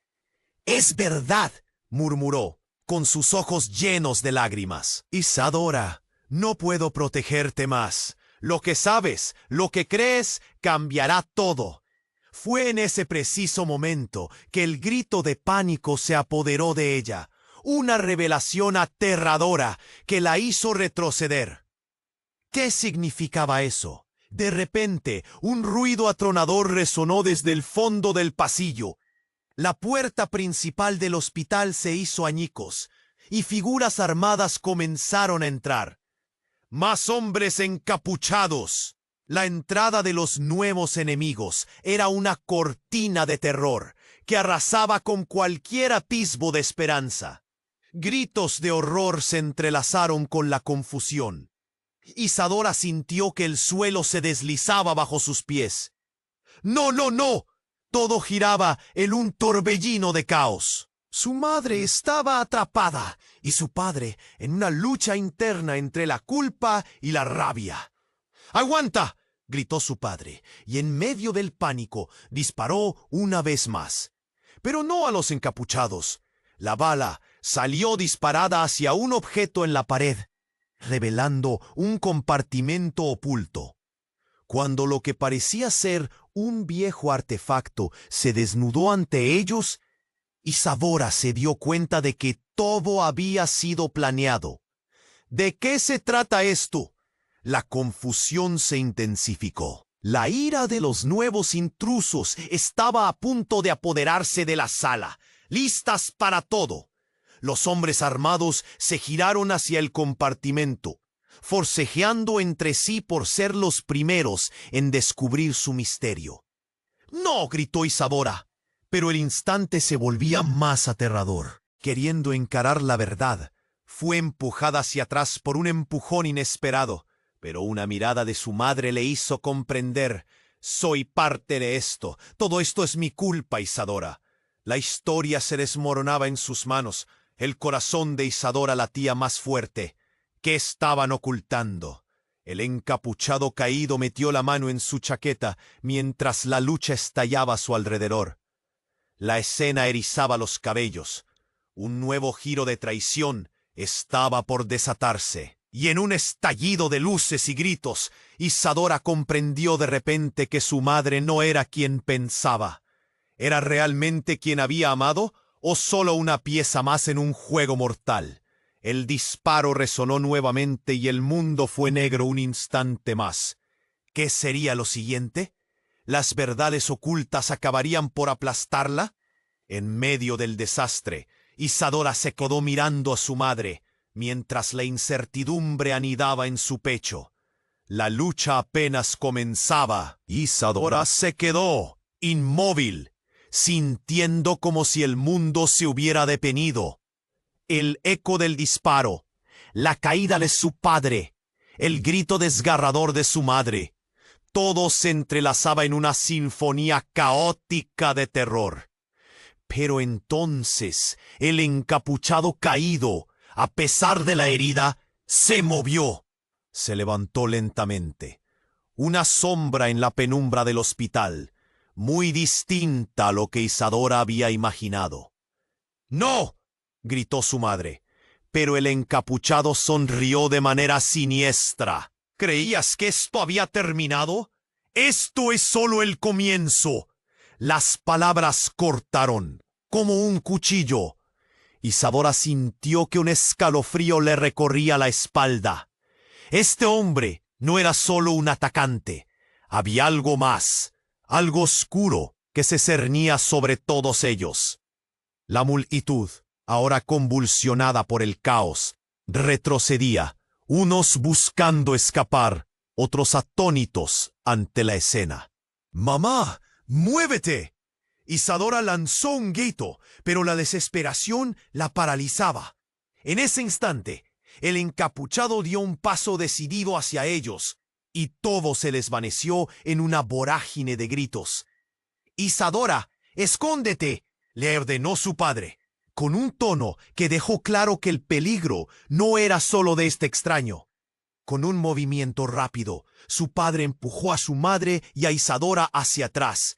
«Es verdad», murmuró, con sus ojos llenos de lágrimas. «Isadora, no puedo protegerte más. Lo que sabes, lo que crees, cambiará todo». Fue en ese preciso momento que el grito de pánico se apoderó de ella, una revelación aterradora que la hizo retroceder. ¿Qué significaba eso? De repente, un ruido atronador resonó desde el fondo del pasillo. La puerta principal del hospital se hizo añicos, y figuras armadas comenzaron a entrar. Más hombres encapuchados. La entrada de los nuevos enemigos era una cortina de terror que arrasaba con cualquier atisbo de esperanza. Gritos de horror se entrelazaron con la confusión. Isadora sintió que el suelo se deslizaba bajo sus pies. ¡No, no, no! Todo giraba en un torbellino de caos. Su madre estaba atrapada y su padre en una lucha interna entre la culpa y la rabia. «¡Aguanta!», gritó su padre, y en medio del pánico disparó una vez más. Pero no a los encapuchados. La bala salió disparada hacia un objeto en la pared, revelando un compartimento oculto. Cuando lo que parecía ser un viejo artefacto se desnudó ante ellos, Isadora se dio cuenta de que todo había sido planeado. ¿De qué se trata esto? La confusión se intensificó. La ira de los nuevos intrusos estaba a punto de apoderarse de la sala, listas para todo. Los hombres armados se giraron hacia el compartimento, forcejeando entre sí por ser los primeros en descubrir su misterio. ¡No!, gritó Isadora, pero el instante se volvía más aterrador. Queriendo encarar la verdad, fue empujada hacia atrás por un empujón inesperado, pero una mirada de su madre le hizo comprender: soy parte de esto, todo esto es mi culpa, Isadora. La historia se desmoronaba en sus manos, el corazón de Isadora latía más fuerte. ¿Qué estaban ocultando? El encapuchado caído metió la mano en su chaqueta mientras la lucha estallaba a su alrededor. La escena erizaba los cabellos. Un nuevo giro de traición estaba por desatarse. Y en un estallido de luces y gritos, Isadora comprendió de repente que su madre no era quien pensaba. ¿Era realmente quien había amado o solo una pieza más en un juego mortal? El disparo resonó nuevamente y el mundo fue negro un instante más. ¿Qué sería lo siguiente? ¿Las verdades ocultas acabarían por aplastarla? En medio del desastre, Isadora se quedó mirando a su madre, mientras la incertidumbre anidaba en su pecho. La lucha apenas comenzaba. Isadora se quedó inmóvil, sintiendo como si el mundo se hubiera detenido. El eco del disparo, la caída de su padre, el grito desgarrador de su madre, todo se entrelazaba en una sinfonía caótica de terror. Pero entonces el encapuchado caído, a pesar de la herida, se movió. Se levantó lentamente. Una sombra en la penumbra del hospital, muy distinta a lo que Isadora había imaginado. ¡No!, gritó su madre, pero el encapuchado sonrió de manera siniestra. ¿Creías que esto había terminado? ¡Esto es solo el comienzo! Las palabras cortaron, como un cuchillo. Isadora sintió que un escalofrío le recorría la espalda. Este hombre no era solo un atacante. Había algo más, algo oscuro que se cernía sobre todos ellos. La multitud, ahora convulsionada por el caos, retrocedía, unos buscando escapar, otros atónitos ante la escena. ¡Mamá, muévete! Isadora lanzó un grito, pero la desesperación la paralizaba. En ese instante, el encapuchado dio un paso decidido hacia ellos, y todo se desvaneció en una vorágine de gritos. «Isadora, escóndete», le ordenó su padre, con un tono que dejó claro que el peligro no era solo de este extraño. Con un movimiento rápido, su padre empujó a su madre y a Isadora hacia atrás,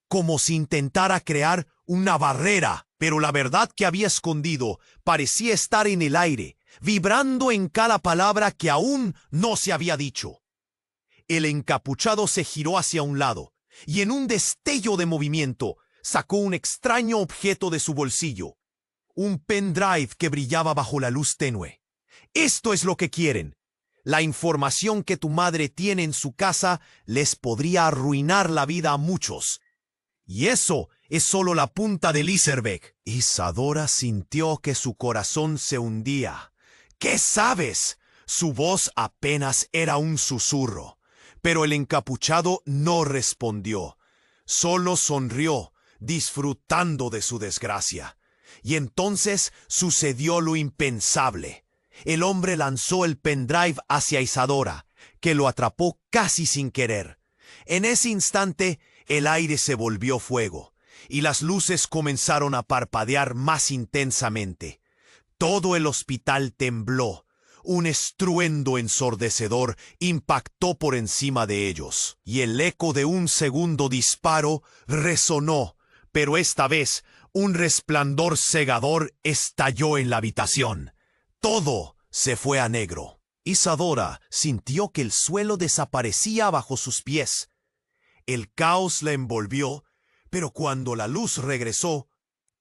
como si intentara crear una barrera, pero la verdad que había escondido parecía estar en el aire, vibrando en cada palabra que aún no se había dicho. El encapuchado se giró hacia un lado, y en un destello de movimiento, sacó un extraño objeto de su bolsillo. Un pendrive que brillaba bajo la luz tenue. «Esto es lo que quieren. La información que tu madre tiene en su casa les podría arruinar la vida a muchos. Y eso es solo la punta del iceberg». Isadora sintió que su corazón se hundía. «¿Qué sabes?». Su voz apenas era un susurro, pero el encapuchado no respondió. Solo sonrió, disfrutando de su desgracia. Y entonces sucedió lo impensable. El hombre lanzó el pendrive hacia Isadora, que lo atrapó casi sin querer. En ese instante, el aire se volvió fuego, y las luces comenzaron a parpadear más intensamente. Todo el hospital tembló. Un estruendo ensordecedor impactó por encima de ellos, y el eco de un segundo disparo resonó, pero esta vez un resplandor cegador estalló en la habitación. Todo se fue a negro. Isadora sintió que el suelo desaparecía bajo sus pies. El caos la envolvió, pero cuando la luz regresó,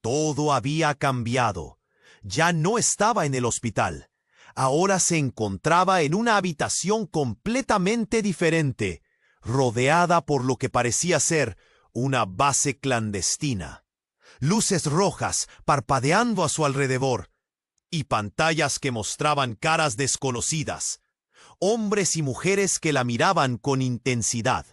todo había cambiado. Ya no estaba en el hospital. Ahora se encontraba en una habitación completamente diferente, rodeada por lo que parecía ser una base clandestina. Luces rojas parpadeando a su alrededor y pantallas que mostraban caras desconocidas, hombres y mujeres que la miraban con intensidad.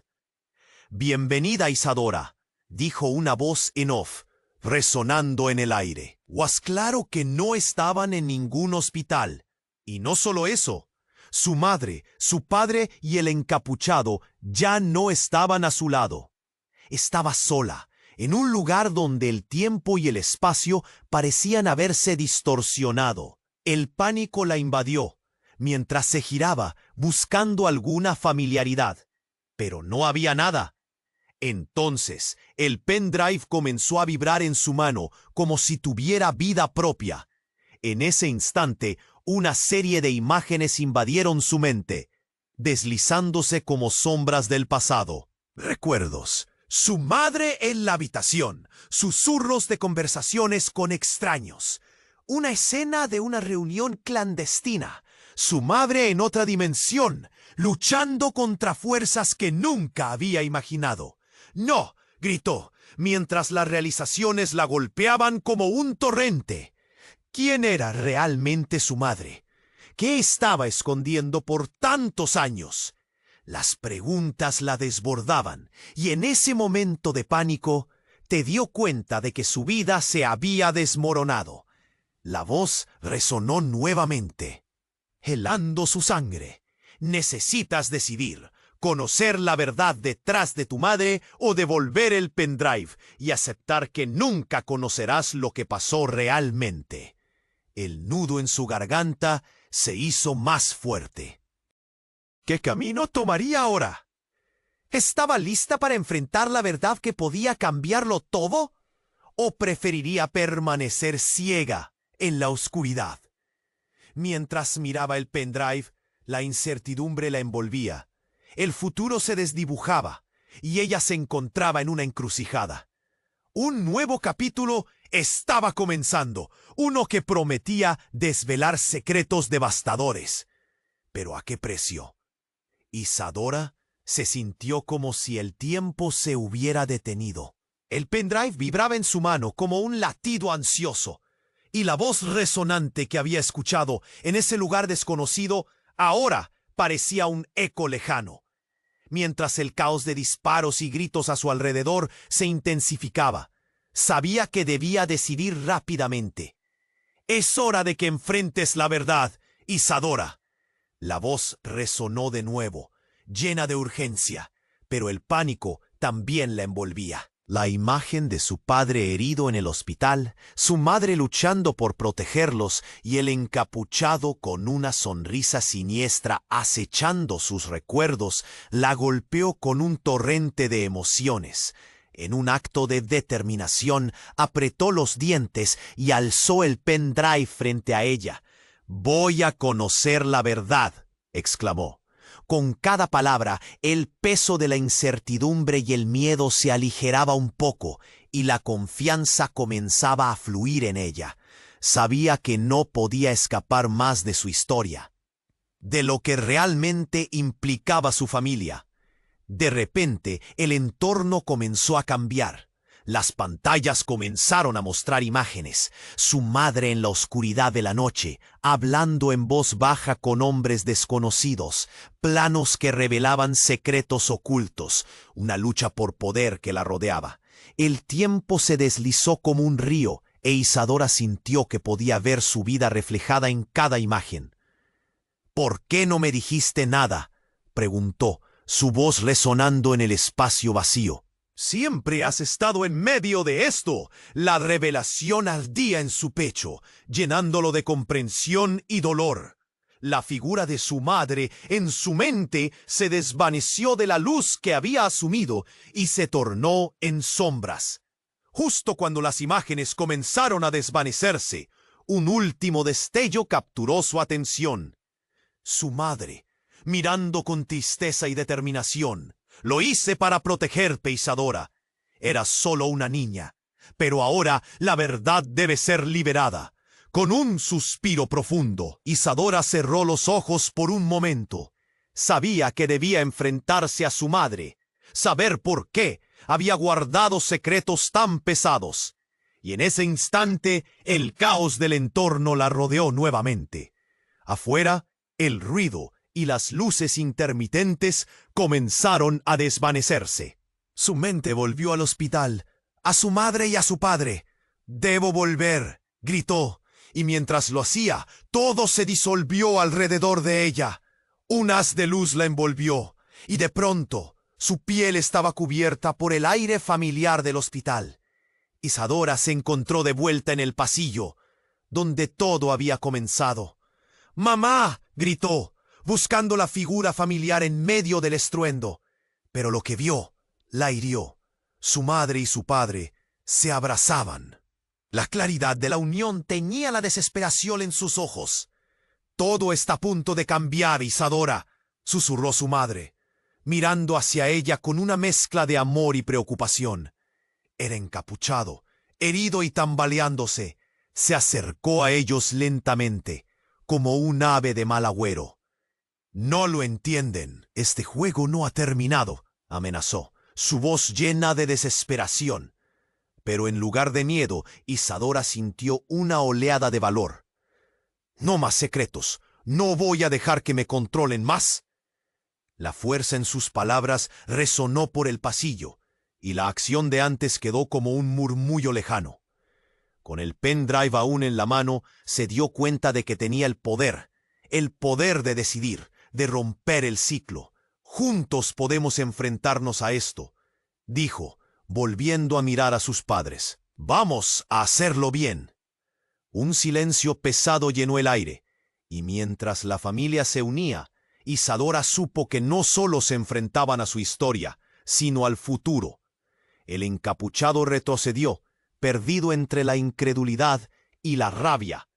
«Bienvenida, Isadora», dijo una voz en off, resonando en el aire. Was claro que no estaban en ningún hospital. Y no solo eso, su madre, su padre y el encapuchado ya no estaban a su lado. Estaba sola, en un lugar donde el tiempo y el espacio parecían haberse distorsionado. El pánico la invadió, mientras se giraba buscando alguna familiaridad. Pero no había nada. Entonces, el pendrive comenzó a vibrar en su mano como si tuviera vida propia. En ese instante, una serie de imágenes invadieron su mente, deslizándose como sombras del pasado. Recuerdos. Su madre en la habitación, susurros de conversaciones con extraños. Una escena de una reunión clandestina. Su madre en otra dimensión, luchando contra fuerzas que nunca había imaginado. «¡No!», gritó, mientras las realizaciones la golpeaban como un torrente. ¿Quién era realmente su madre? ¿Qué estaba escondiendo por tantos años? Las preguntas la desbordaban, y en ese momento de pánico, te dio cuenta de que su vida se había desmoronado. La voz resonó nuevamente, helando su sangre. «Necesitas decidir. Conocer la verdad detrás de tu madre o devolver el pendrive y aceptar que nunca conocerás lo que pasó realmente». El nudo en su garganta se hizo más fuerte. ¿Qué camino tomaría ahora? ¿Estaba lista para enfrentar la verdad que podía cambiarlo todo? ¿O preferiría permanecer ciega en la oscuridad? Mientras miraba el pendrive, la incertidumbre la envolvía. El futuro se desdibujaba y ella se encontraba en una encrucijada. Un nuevo capítulo estaba comenzando, uno que prometía desvelar secretos devastadores. ¿Pero a qué precio? Isadora se sintió como si el tiempo se hubiera detenido. El pendrive vibraba en su mano como un latido ansioso, y la voz resonante que había escuchado en ese lugar desconocido ahora parecía un eco lejano. Mientras el caos de disparos y gritos a su alrededor se intensificaba, sabía que debía decidir rápidamente. «Es hora de que enfrentes la verdad, Isadora». La voz resonó de nuevo, llena de urgencia, pero el pánico también la envolvía. La imagen de su padre herido en el hospital, su madre luchando por protegerlos y el encapuchado con una sonrisa siniestra acechando sus recuerdos, la golpeó con un torrente de emociones. En un acto de determinación, apretó los dientes y alzó el pendrive frente a ella. «Voy a conocer la verdad», exclamó. Con cada palabra, el peso de la incertidumbre y el miedo se aligeraba un poco, y la confianza comenzaba a fluir en ella. Sabía que no podía escapar más de su historia, de lo que realmente implicaba su familia. De repente, el entorno comenzó a cambiar. Las pantallas comenzaron a mostrar imágenes. Su madre en la oscuridad de la noche, hablando en voz baja con hombres desconocidos, planos que revelaban secretos ocultos, una lucha por poder que la rodeaba. El tiempo se deslizó como un río, e Isadora sintió que podía ver su vida reflejada en cada imagen. «¿Por qué no me dijiste nada?», preguntó, su voz resonando en el espacio vacío. «Siempre has estado en medio de esto». La revelación ardía en su pecho, llenándolo de comprensión y dolor. La figura de su madre en su mente se desvaneció de la luz que había asumido y se tornó en sombras. Justo cuando las imágenes comenzaron a desvanecerse, un último destello capturó su atención. Su madre, mirando con tristeza y determinación, Lo hice para protegerte, Isadora. Eras solo una niña, pero ahora la verdad debe ser liberada. Con un suspiro profundo, Isadora cerró los ojos por un momento. Sabía que debía enfrentarse a su madre, saber por qué había guardado secretos tan pesados. Y en ese instante, el caos del entorno la rodeó nuevamente. Afuera, el ruido y las luces intermitentes comenzaron a desvanecerse. Su mente volvió al hospital, a su madre y a su padre. «Debo volver», gritó, y mientras lo hacía, todo se disolvió alrededor de ella. Un haz de luz la envolvió, y de pronto su piel estaba cubierta por el aire familiar del hospital. Isadora se encontró de vuelta en el pasillo, donde todo había comenzado. «¡Mamá!», gritó, buscando la figura familiar en medio del estruendo. Pero lo que vio la hirió. Su madre y su padre se abrazaban. La claridad de la unión teñía la desesperación en sus ojos. «Todo está a punto de cambiar, Isadora», susurró su madre, mirando hacia ella con una mezcla de amor y preocupación. Era encapuchado, herido y tambaleándose. Se acercó a ellos lentamente, como un ave de mal agüero. «No lo entienden. Este juego no ha terminado», amenazó, su voz llena de desesperación. Pero en lugar de miedo, Isadora sintió una oleada de valor. «No más secretos. No voy a dejar que me controlen más». La fuerza en sus palabras resonó por el pasillo, y la acción de antes quedó como un murmullo lejano. Con el pendrive aún en la mano, se dio cuenta de que tenía el poder de decidir, de romper el ciclo. «Juntos podemos enfrentarnos a esto», dijo, volviendo a mirar a sus padres. «Vamos a hacerlo bien». Un silencio pesado llenó el aire, y mientras la familia se unía, Isadora supo que no solo se enfrentaban a su historia, sino al futuro. El encapuchado retrocedió, perdido entre la incredulidad y la rabia.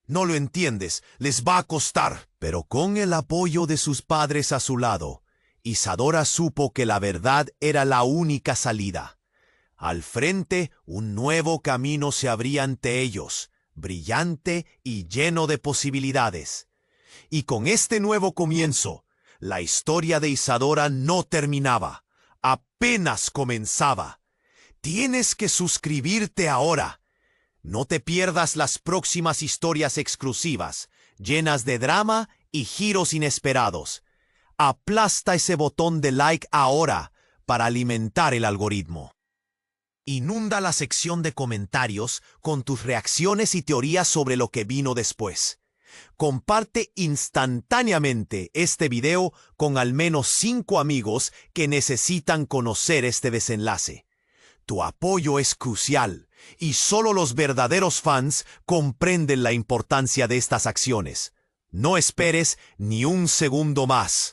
«No lo entiendes, les va a costar». Pero con el apoyo de sus padres a su lado, Isadora supo que la verdad era la única salida. Al frente, un nuevo camino se abría ante ellos, brillante y lleno de posibilidades. Y con este nuevo comienzo, la historia de Isadora no terminaba, apenas comenzaba. Tienes que suscribirte ahora. No te pierdas las próximas historias exclusivas, llenas de drama y giros inesperados. Aplasta ese botón de like ahora para alimentar el algoritmo. Inunda la sección de comentarios con tus reacciones y teorías sobre lo que vino después. Comparte instantáneamente este video con al menos 5 amigos que necesitan conocer este desenlace. Tu apoyo es crucial, y solo los verdaderos fans comprenden la importancia de estas acciones. No esperes ni un segundo más.